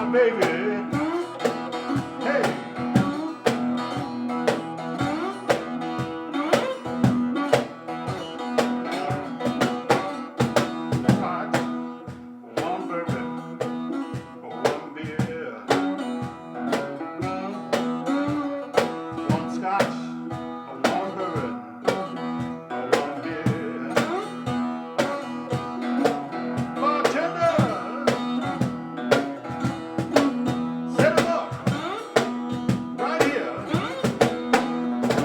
on, baby. Hey. Hot, warm bourbon, one beer, one scotch, one bourbon, one beer. Bartender, set 'em up right here.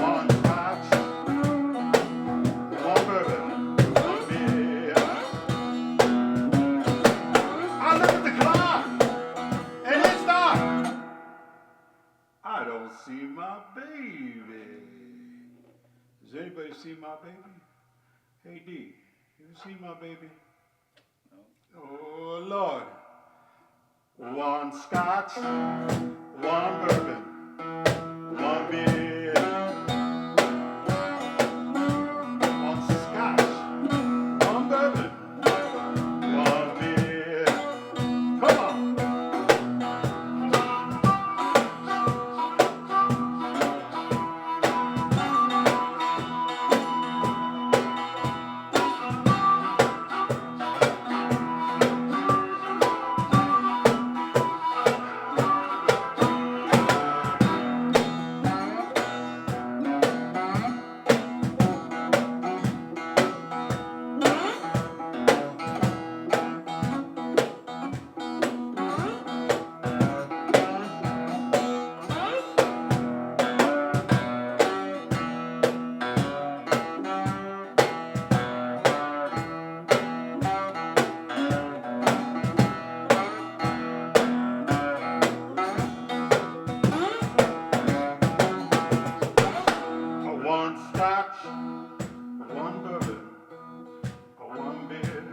One scotch, one bourbon, one beer. I look at the clock, and it's dark. I don't see my baby. Does anybody see my baby? Hey D, you see my baby? No. Oh Lord. One scotch, one bourbon, one beer. One scotch, one bourbon, one beer. Come on. One scotch, one bourbon, one beer.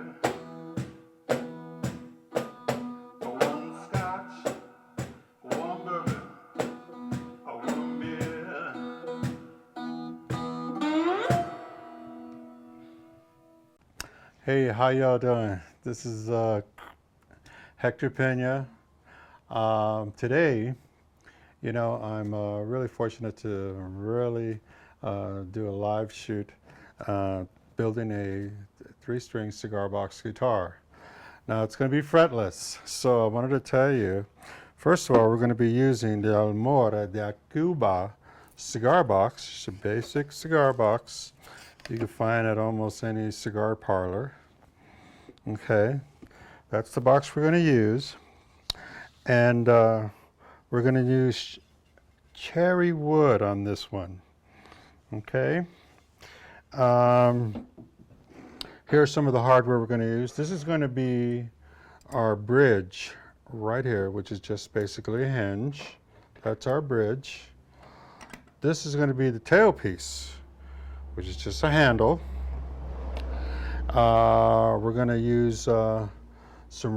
One scotch, one bourbon, one beer. Hey, how y'all doing? This is Hector Peña. Today, I'm really fortunate to really do a live shoot building a 3-string cigar box guitar. Now it's going to be fretless, so I wanted to tell you, first of all, we're going to be using the Almora de Cuba cigar box. It's a basic cigar box you can find at almost any cigar parlor. Okay, that's the box we're going to use, and we're going to use cherry wood on this one. Okay. Here's some of the hardware we're going to use. This is going to be our bridge right here, which is just basically a hinge. That's our bridge. This is going to be the tailpiece, which is just a handle. We're going to use some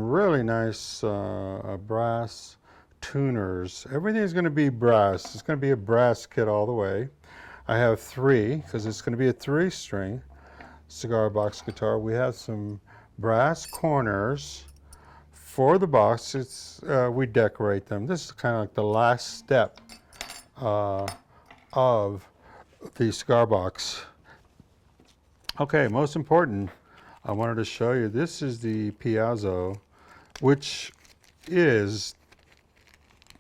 really nice brass tuners. Everything is going to be brass. It's going to be a brass kit all the way. I have 3 because it's going to be a 3-string cigar box guitar. We have some brass corners for the box. We decorate them. This is kind of like the last step of the cigar box. Okay, most important, I wanted to show you, this is the Piazzo, which is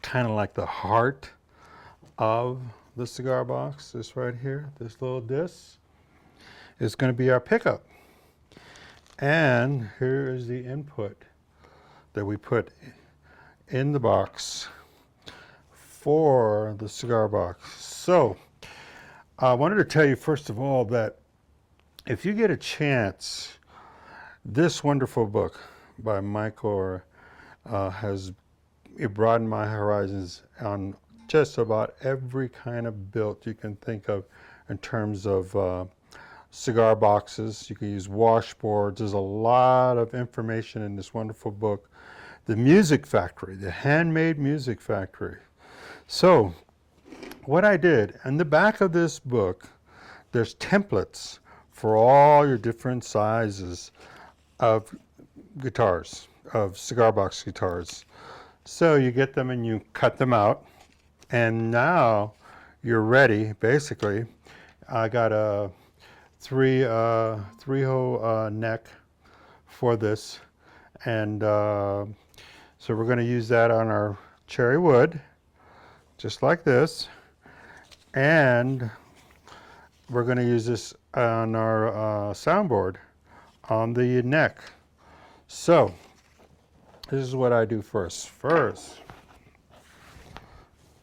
kind of like the heart of the cigar box. This right here, this little disc, is going to be our pickup. And here is the input that we put in the box for the cigar box. So I wanted to tell you first of all that if you get a chance, this wonderful book by Michael has broadened my horizons on just about every kind of build you can think of in terms of cigar boxes. You can use washboards. There's a lot of information in this wonderful book. The Music Factory, the Handmade Music Factory. So what I did, in the back of this book, there's templates for all your different sizes of guitars, of cigar box guitars. So you get them and you cut them out, and now you're ready. Basically, I got a three-hole neck for this, and so we're going to use that on our cherry wood, just like this, and we're going to use this on our soundboard on the neck. So this is what I do first. First,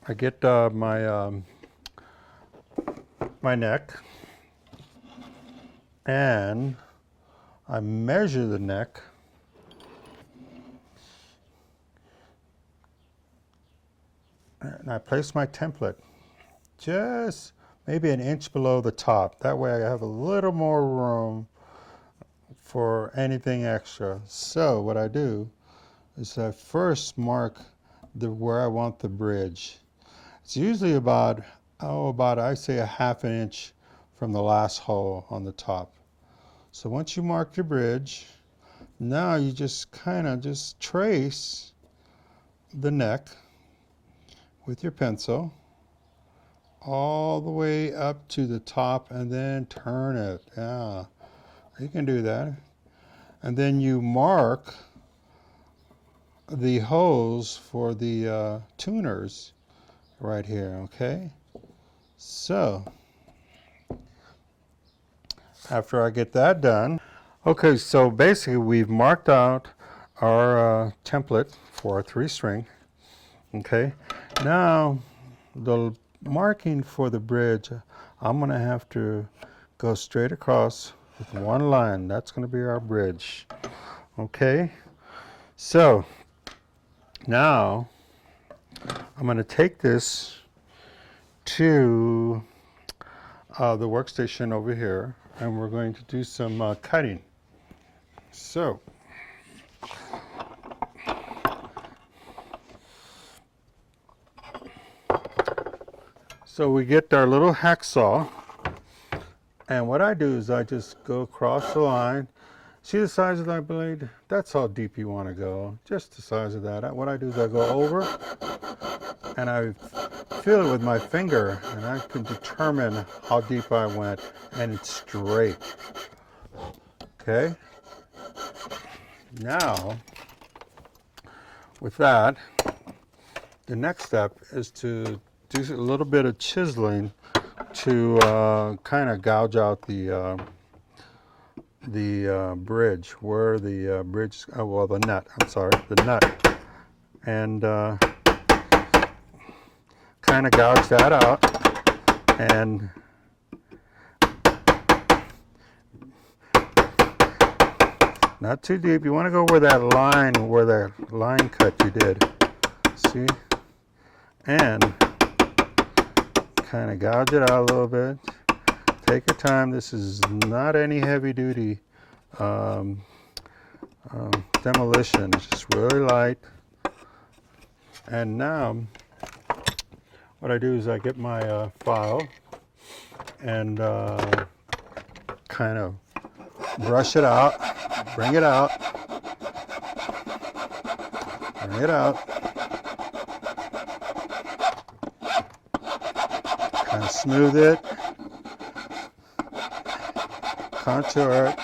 I get my neck, and I measure the neck, and I place my template just maybe an inch below the top. That way I have a little more room for anything extra. So what I do is I first mark where I want the bridge. It's usually about I say a half an inch from the last hole on the top. So once you mark your bridge, now you just kind of just trace the neck with your pencil all the way up to the top and then turn it. Yeah, you can do that. And then you mark the holes for the tuners right here, okay? So after I get that done, okay, so basically we've marked out our template for our 3-string, okay? Now the marking for the bridge, I'm going to have to go straight across with one line. That's going to be our bridge, okay? So now I'm going to take this to the workstation over here, and we're going to do some cutting. So we get our little hacksaw, and what I do is I just go across the line. See the size of that blade? That's how deep you want to go, just the size of that. What I do is I go over and I feel it with my finger, and I can determine how deep I went, and it's straight. Okay? Now, with that, the next step is to do a little bit of chiseling to kind of gouge out the bridge, where the bridge, well, the nut, I'm sorry, the nut, and kind of gouge that out, and not too deep. You want to go where that line cut you did, see, and kind of gouge it out a little bit. Take your time. This is not any heavy duty demolition. It's just really light. And now what I do is I get my file and kind of brush it out, bring it out, bring it out, kind of smooth it, contour it.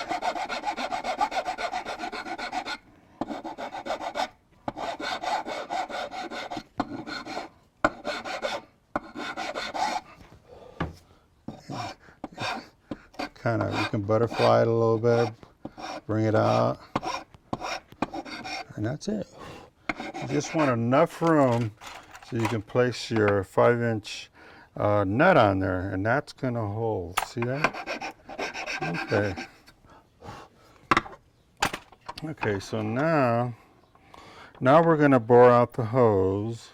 Kind of, you can butterfly it a little bit, bring it out, and that's it. You just want enough room so you can place your 5-inch nut on there, and that's going to hold. See that? Okay. Okay, so now we're going to bore out the hose.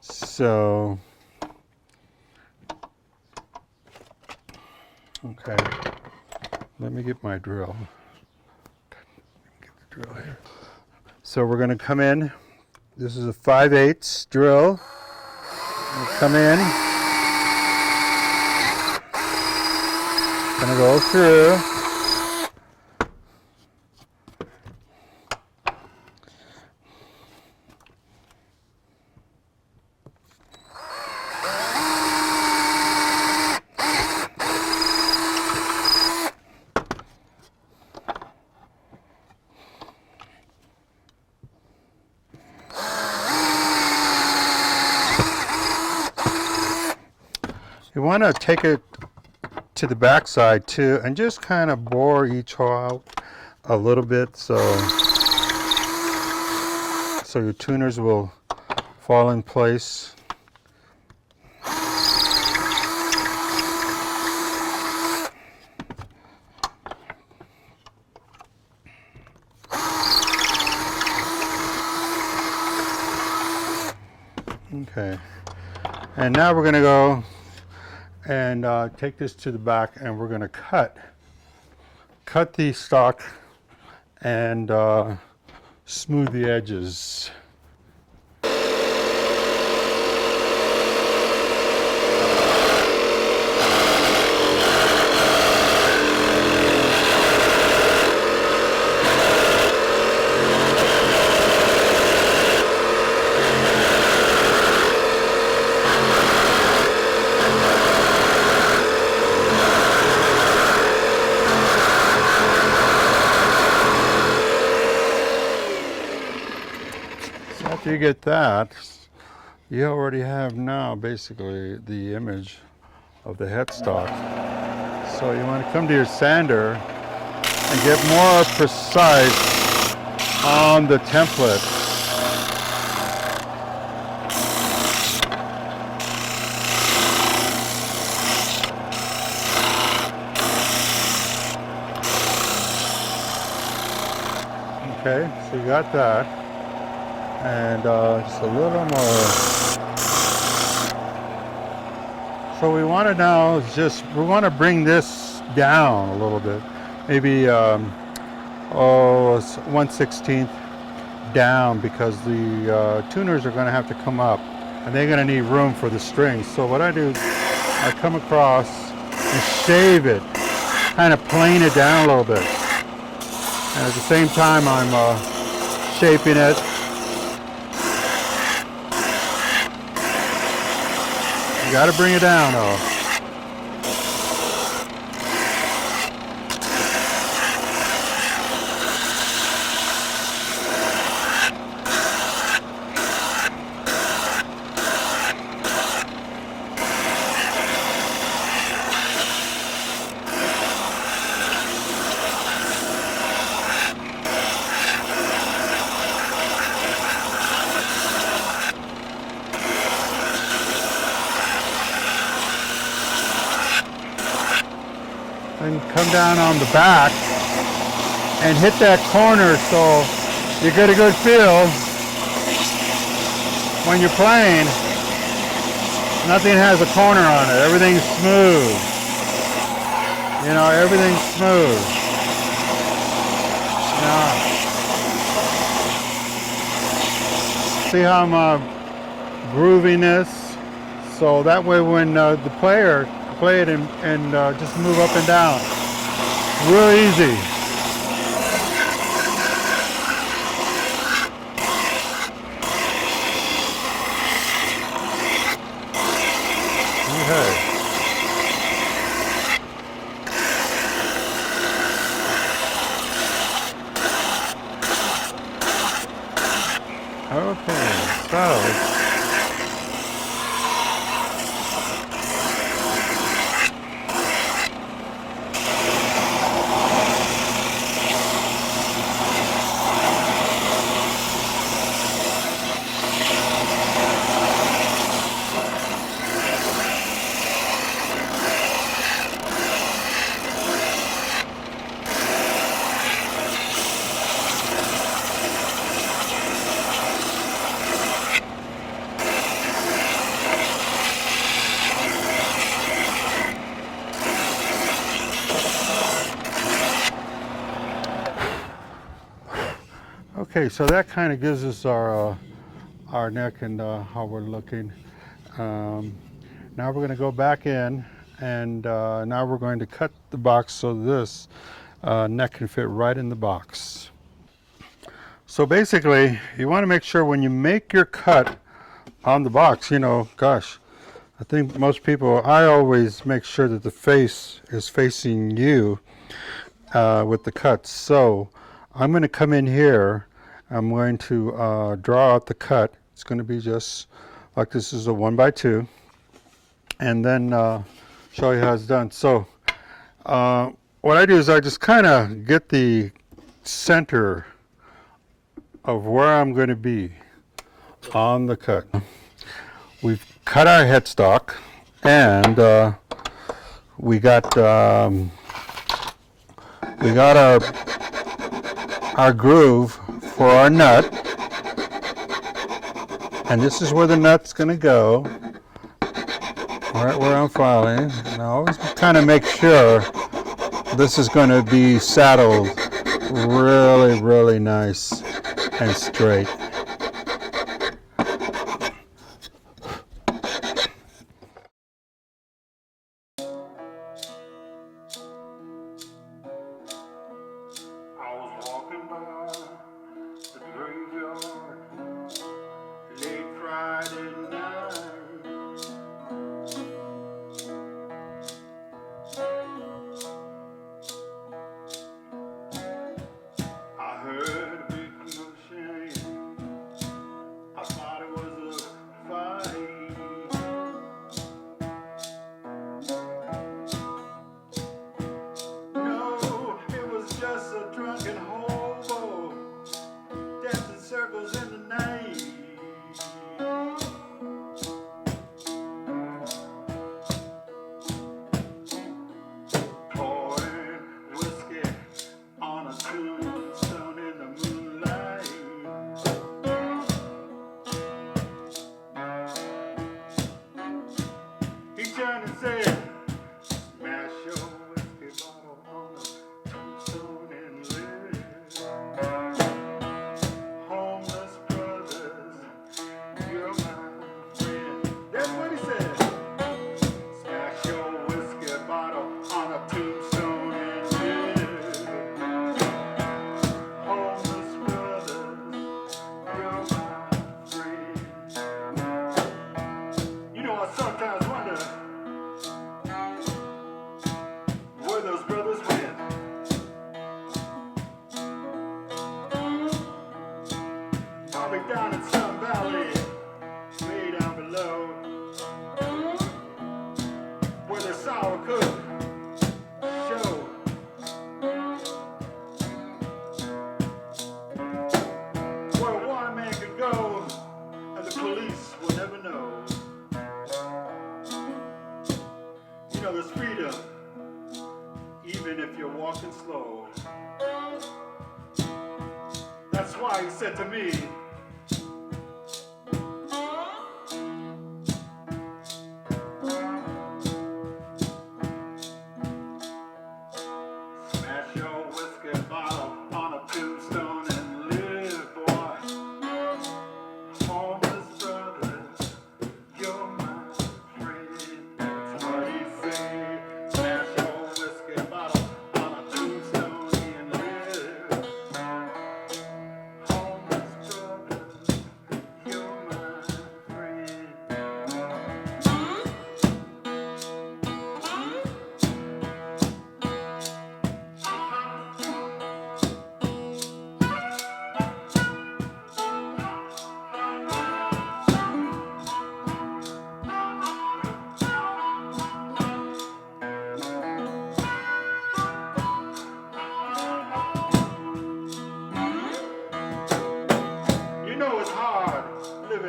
So, okay, let me get my drill. Get the drill here. So we're going to come in. This is a 5/8 drill. We'll come in. Going to go through. want to take it to the back side too and just kind of bore each hole out a little bit so your tuners will fall in place. Okay, and now we're going to go and take this to the back, and we're going to cut the stock and smooth the edges. After you get that, you already have now basically the image of the headstock. So you want to come to your sander and get more precise on the template. Okay, so you got that. And just a little more. So we want to now we want to bring this down a little bit, maybe 1/16 down, because the tuners are going to have to come up and they're going to need room for the strings. So what I do, I come across and shave it, kind of plane it down a little bit, and at the same time I'm shaping it. You got to bring it down though. And come down on the back and hit that corner so you get a good feel when you're playing. Nothing has a corner on it. Everything's smooth. You know, everything's smooth. Now, see how I'm grooving this? So that way when the player play it and just move up and down. Real easy. Okay. Okay, so okay, so that kind of gives us our neck and how we're looking. Now we're going to go back in, and now we're going to cut the box so this neck can fit right in the box. So basically, you want to make sure when you make your cut on the box, you know, gosh, I think most people, I always make sure that the face is facing you with the cut. So I'm going to come in here. I'm going to draw out the cut. It's going to be just like this is a 1x2. and then show you how it's done. So what I do is I just kind of get the center of where I'm going to be on the cut. We've cut our headstock, and we got our groove for our nut, and this is where the nut's going to go, right where I'm filing. And I always kind of make sure this is going to be saddled really, really nice and straight. Down in some valley, way down below, where the sour cook show. Where one man could go, and the police will never know. You know, there's freedom, even if you're walking slow. That's why he said to me,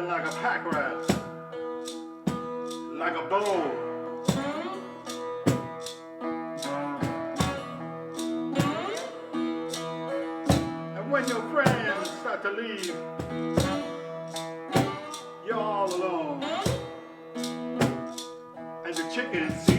like a pack rat, like a bull. And when your friends start to leave, you're all alone. And the chickens